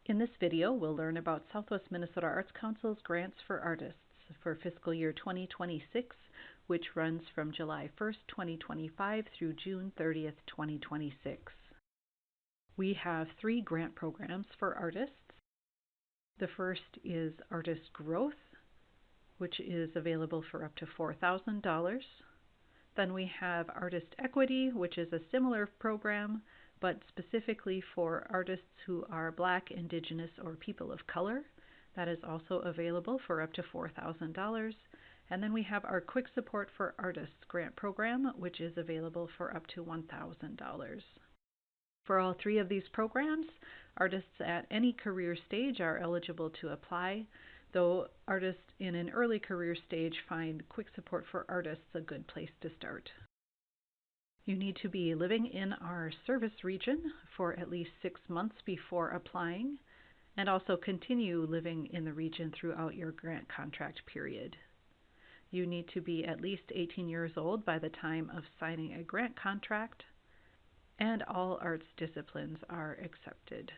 In this video, we'll learn about Southwest Minnesota Arts Council's grants for artists for fiscal year 2026, which runs from July 1st, 2025 through June 30th, 2026. We have 3 grant programs for artists. The first is Artist Growth, which is available for up to $4,000. Then we have Artist Equity, which is a similar program, but specifically for artists who are Black, Indigenous, or people of color. That is also available for up to $4,000. And then we have our Quick Support for Artists grant program, which is available for up to $1,000. For all 3 of these programs, artists at any career stage are eligible to apply, though artists in an early career stage find Quick Support for Artists a good place to start. You need to be living in our service region for at least 6 months before applying, and also continue living in the region throughout your grant contract period. You need to be at least 18 years old by the time of signing a grant contract, and all arts disciplines are accepted.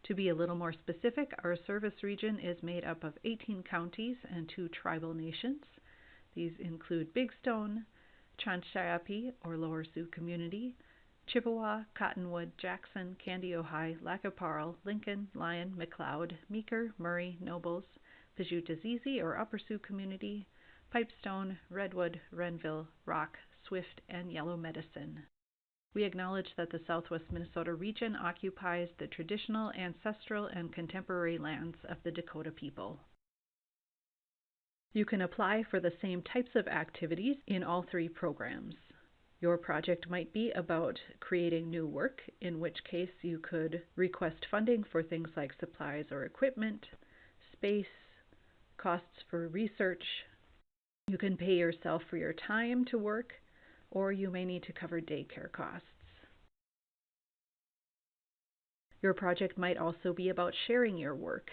To be a little more specific, our service region is made up of 18 counties and 2 tribal nations. These include Big Stone, Chanshayapi or Lower Sioux Community, Chippewa, Cottonwood, Jackson, Candy, Ojai, Lac-Aparal, Lincoln, Lyon, McLeod, Meeker, Murray, Nobles, Pajutazizi or Upper Sioux Community, Pipestone, Redwood, Renville, Rock, Swift, and Yellow Medicine. We acknowledge that the Southwest Minnesota region occupies the traditional, ancestral, and contemporary lands of the Dakota people. You can apply for the same types of activities in all 3 programs. Your project might be about creating new work, in which case you could request funding for things like supplies or equipment, space, costs for research. You can pay yourself for your time to work, or you may need to cover daycare costs. Your project might also be about sharing your work.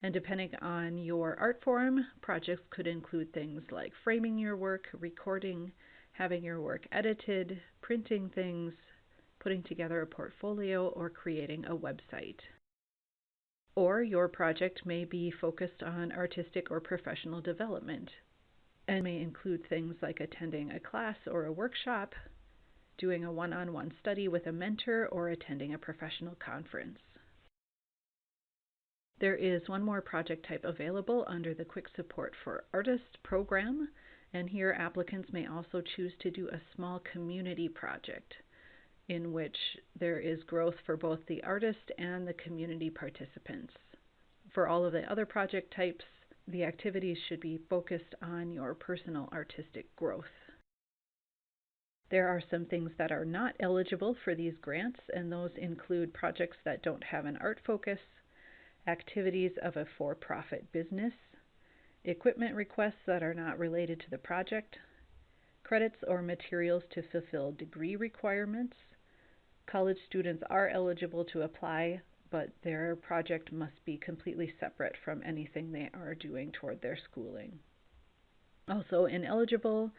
And depending on your art form, projects could include things like framing your work, recording, having your work edited, printing things, putting together a portfolio, or creating a website. Or your project may be focused on artistic or professional development, and may include things like attending a class or a workshop, doing a one-on-one study with a mentor, or attending a professional conference. There is one more project type available under the Quick Support for Artists program, and here applicants may also choose to do a small community project in which there is growth for both the artist and the community participants. For all of the other project types, the activities should be focused on your personal artistic growth. There are some things that are not eligible for these grants, and those include projects that don't have an art focus, activities of a for-profit business, equipment requests that are not related to the project, credits or materials to fulfill degree requirements. College students are eligible to apply, but their project must be completely separate from anything they are doing toward their schooling. Also ineligible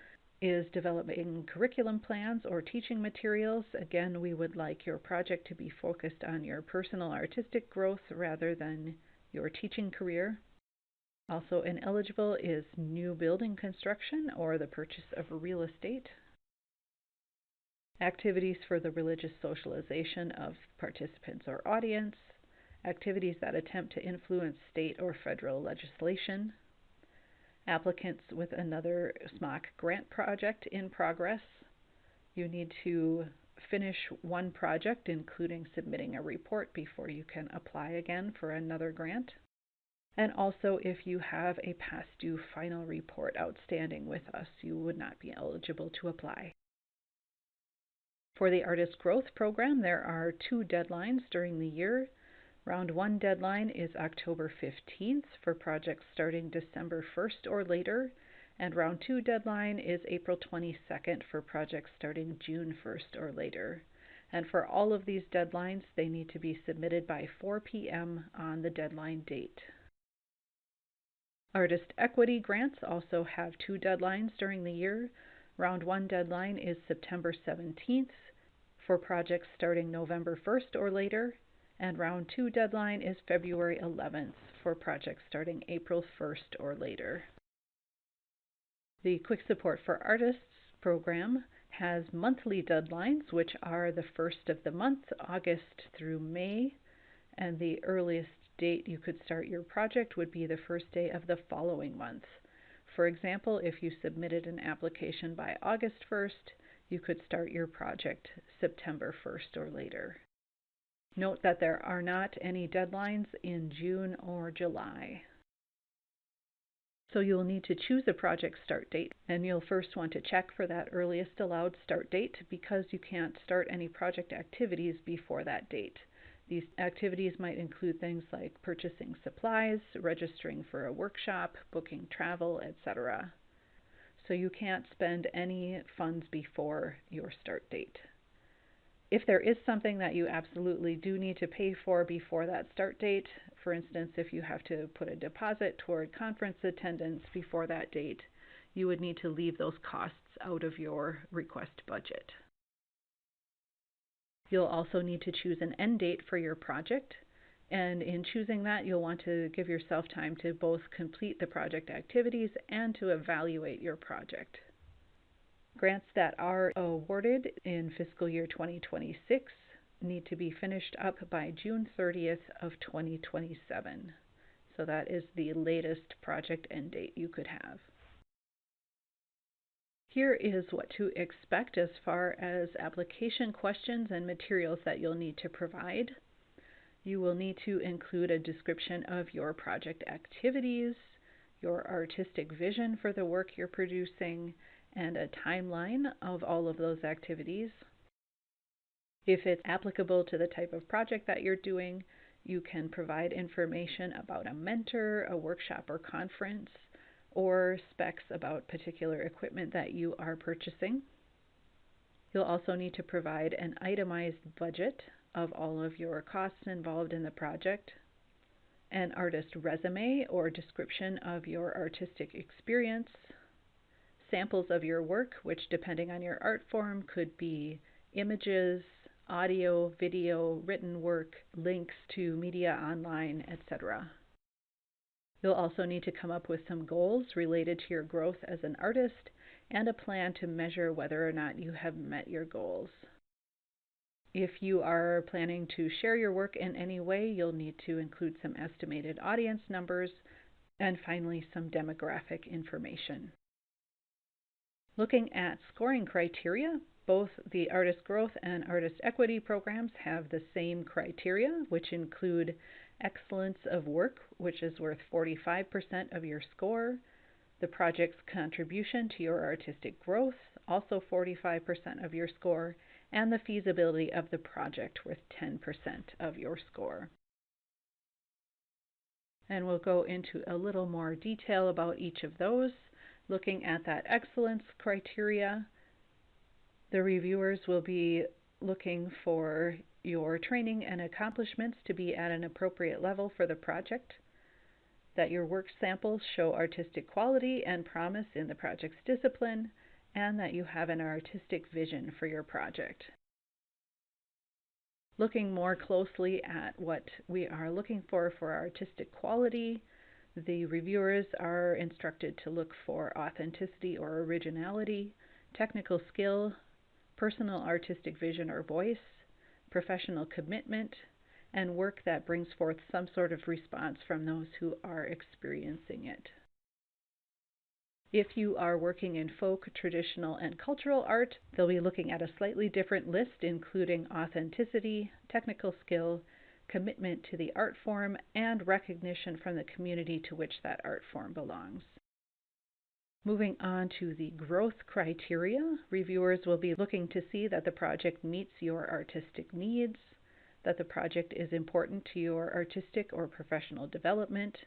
is developing curriculum plans or teaching materials. Again, we would like your project to be focused on your personal artistic growth rather than your teaching career. Also ineligible is new building construction or the purchase of real estate. Activities for the religious socialization of participants or audience, activities that attempt to influence state or federal legislation, applicants with another SMOC grant project in progress. You need to finish one project, including submitting a report, before you can apply again for another grant. And also, if you have a past due final report outstanding with us, you would not be eligible to apply. For the Artist Growth Program, there are 2 deadlines during the year. Round 1 deadline is October 15th for projects starting December 1st or later, and Round 2 deadline is April 22nd for projects starting June 1st or later. And for all of these deadlines, they need to be submitted by 4 p.m. on the deadline date. Artist Equity grants also have 2 deadlines during the year. Round 1 deadline is September 17th for projects starting November 1st or later, and round 2 deadline is February 11th for projects starting April 1st or later. The Quick Support for Artists program has monthly deadlines, which are the first of the month, August through May, and the earliest date you could start your project would be the first day of the following month. For example, if you submitted an application by August 1st, you could start your project September 1st or later. Note that there are not any deadlines in June or July. So you'll need to choose a project start date, and you'll first want to check for that earliest allowed start date because you can't start any project activities before that date. These activities might include things like purchasing supplies, registering for a workshop, booking travel, etc. So you can't spend any funds before your start date. If there is something that you absolutely do need to pay for before that start date, for instance, if you have to put a deposit toward conference attendance before that date, you would need to leave those costs out of your request budget. You'll also need to choose an end date for your project, and in choosing that, you'll want to give yourself time to both complete the project activities and to evaluate your project. Grants that are awarded in fiscal year 2026 need to be finished up by June 30th of 2027. So that is the latest project end date you could have. Here is what to expect as far as application questions and materials that you'll need to provide. You will need to include a description of your project activities, your artistic vision for the work you're producing, and a timeline of all of those activities. If it's applicable to the type of project that you're doing, you can provide information about a mentor, a workshop or conference, or specs about particular equipment that you are purchasing. You'll also need to provide an itemized budget of all of your costs involved in the project, an artist resume or description of your artistic experience, samples of your work, which depending on your art form could be images, audio, video, written work, links to media online, etc. You'll also need to come up with some goals related to your growth as an artist and a plan to measure whether or not you have met your goals. If you are planning to share your work in any way, you'll need to include some estimated audience numbers and finally some demographic information. Looking at scoring criteria, both the Artist Growth and Artist Equity programs have the same criteria, which include excellence of work, which is worth 45% of your score, the project's contribution to your artistic growth, also 45% of your score, and the feasibility of the project worth 10% of your score. And we'll go into a little more detail about each of those. Looking at that excellence criteria, the reviewers will be looking for your training and accomplishments to be at an appropriate level for the project, that your work samples show artistic quality and promise in the project's discipline, and that you have an artistic vision for your project. Looking more closely at what we are looking for artistic quality, the reviewers are instructed to look for authenticity or originality, technical skill, personal artistic vision or voice, professional commitment, and work that brings forth some sort of response from those who are experiencing it. If you are working in folk, traditional, and cultural art, they'll be looking at a slightly different list, including authenticity, technical skill, commitment to the art form, and recognition from the community to which that art form belongs. Moving on to the growth criteria, reviewers will be looking to see that the project meets your artistic needs, that the project is important to your artistic or professional development,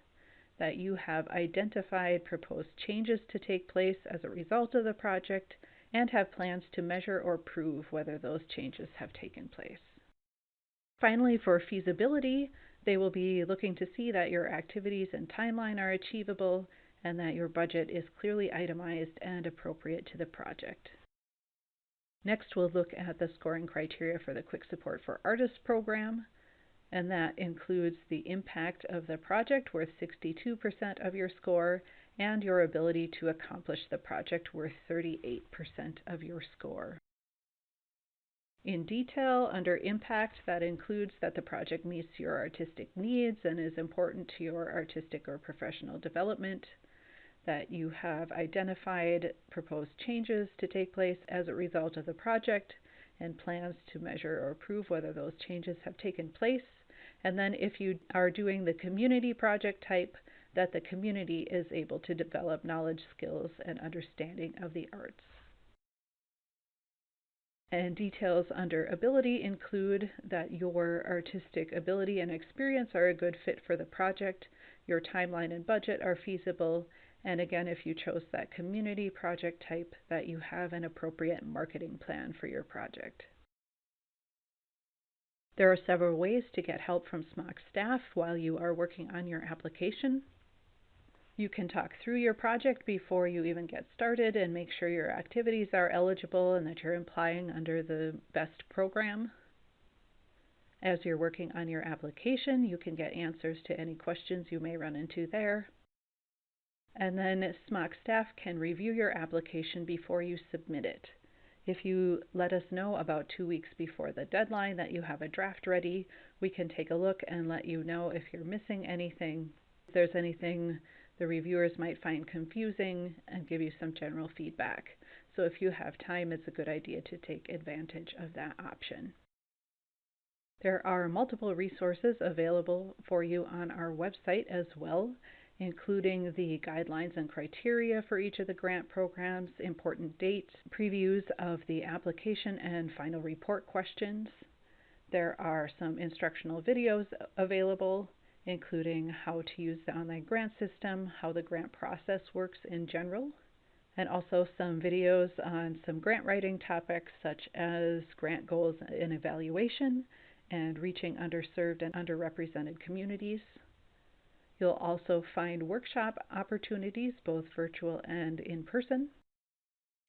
that you have identified proposed changes to take place as a result of the project, and have plans to measure or prove whether those changes have taken place. Finally, for feasibility, they will be looking to see that your activities and timeline are achievable and that your budget is clearly itemized and appropriate to the project. Next, we'll look at the scoring criteria for the Quick Support for Artists program. and that includes the impact of the project worth 62% of your score and your ability to accomplish the project worth 38% of your score. In detail, under impact, that includes that the project meets your artistic needs and is important to your artistic or professional development, that you have identified proposed changes to take place as a result of the project and plans to measure or prove whether those changes have taken place, and then if you are doing the community project type, that the community is able to develop knowledge, skills, and understanding of the arts. And details under ability include that your artistic ability and experience are a good fit for the project, your timeline and budget are feasible, and again, if you chose that community project type, that you have an appropriate marketing plan for your project. There are several ways to get help from SMOC staff while you are working on your application. You can talk through your project before you even get started and make sure your activities are eligible and that you're applying under the BEST program. As you're working on your application, you can get answers to any questions you may run into there. And then SMOC staff can review your application before you submit it. If you let us know about 2 weeks before the deadline that you have a draft ready, we can take a look and let you know if you're missing anything, if there's anything the reviewers might find confusing, and give you some general feedback. So if you have time, it's a good idea to take advantage of that option. There are multiple resources available for you on our website as well, including the guidelines and criteria for each of the grant programs, important dates, previews of the application and final report questions. There are some instructional videos available, including how to use the online grant system, how the grant process works in general, and also some videos on some grant writing topics such as grant goals and evaluation and reaching underserved and underrepresented communities. You'll also find workshop opportunities, both virtual and in person.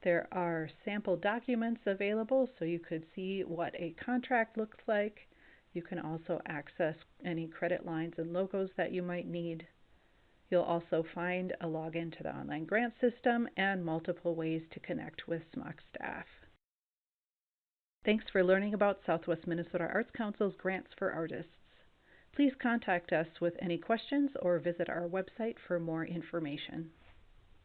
There are sample documents available so you could see what a contract looks like. You can also access any credit lines and logos that you might need. You'll also find a login to the online grant system and multiple ways to connect with SMOC staff. Thanks for learning about Southwest Minnesota Arts Council's Grants for Artists. Please contact us with any questions or visit our website for more information.